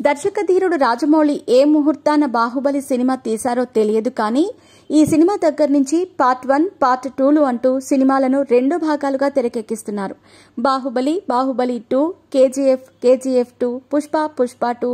దర్శకధీరుడు రాజమౌళి ఏ ముహూర్తాన Baahubali cinema తీశారో తెలియదు కానీ ఈ సినిమా దగ్గర నుంచి పార్ట్ 1, పార్ట్ 2లు అంటూ సినిమాలను 2 భాగాలుగా తెరకెక్కిస్తున్నారు. బాహుబలి, బాహుబలి 2, కేజీఎఫ్, కేజీఎఫ్ 2, పుష్ప 2,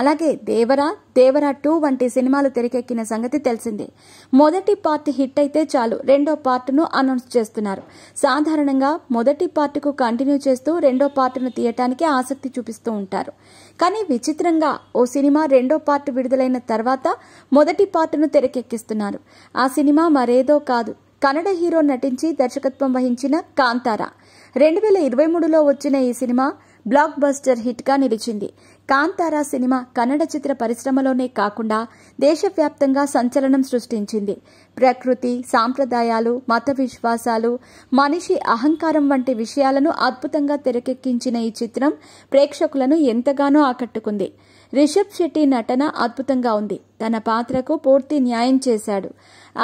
అలాగే దేవరా 2 వంటి సినిమాలు తెరకెక్కిన సంగతి తెలిసిందే. మొదటి పార్ట్ హిట్ అయితే చాలు రెండో పార్ట్ను అనౌన్స్ చేస్తున్నారు. సాధారణంగా మొదటి పార్ట్కు కంటిన్యూ చేస్తూ రెండో పార్ట్ను తీయటానికి ఆసక్తి చూపిస్తూ ఉంటారు. కానీ విచిత్రంగా ఓ సినిమా రెండో పార్ట్ విడుదలైన తర్వాత మొదటి పార్ట్ను తెరకెక్కిస్తున్నారు. ఆ సినిమా మరేదో కాదు, కన్నడ హీరో నటించి దర్శకత్వం వహించిన కాంతారా. 2023లో వచ్చిన ఈ సినిమా బ్లాక్ బస్టర్ హిట్ గా నిలిచింది. కాంతారా సినిమా కన్నడ చిత్ర పరిశ్రమలోనే కాకుండా దేశవ్యాప్తంగా సంచలనం సృష్టించింది. ప్రకృతి, సాంప్రదాయాలు, మత విశ్వాసాలు, మనిషి అహంకారం వంటి విషయాలను అద్భుతంగా తెరకెక్కించిన ఈ చిత్రం ప్రేక్షకులను ఎంతగానో ఆకట్టుకుంది. రిషబ్ శెట్టి నటన అద్భుతంగా ఉంది. తన పాత్రకు పూర్తి న్యాయం చేశాడు.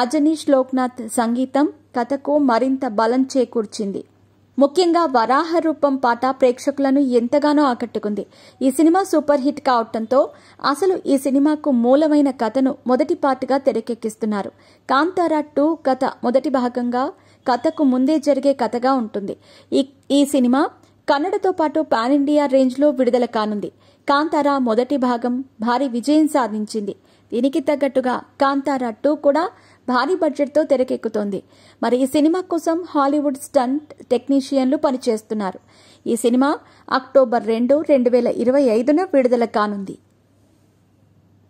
అజనీష్ లోక్నాథ్ సంగీతం కథకు మరింత బలం చేకూర్చింది. ముఖ్యంగా వరాహ రూపం పాట ప్రేక్షకులను ఎంతగానో ఆకట్టుకుంది. ఈ సినిమా సూపర్ హిట్ కావడంతో అసలు ఈ సినిమాకు మూలమైన కథను మొదటి పార్ట్గా తెరకెక్కిస్తున్నారు. కాంతారా 2 కథ మొదటి భాగంగా కథకు ముందే జరిగే కథగా ఉంటుంది. ఈ సినిమా కన్నడతో పాటు పాన్ ఇండియా రేంజ్లో విడుదల కానుంది. కాంతారా మొదటి భాగం భారీ విజయం సాధించింది. దీనికి తగ్గట్టుగా కాంతారా 2 కూడా భారీ బడ్జెట్తో తెరకెక్కుతోంది. మరి ఈ సినిమా కోసం హాలీవుడ్ స్టంట్ టెక్నీషియన్లు పనిచేస్తున్నారు. ఈ సినిమా అక్టోబర్ 2, 2025న విడుదల కానుంది.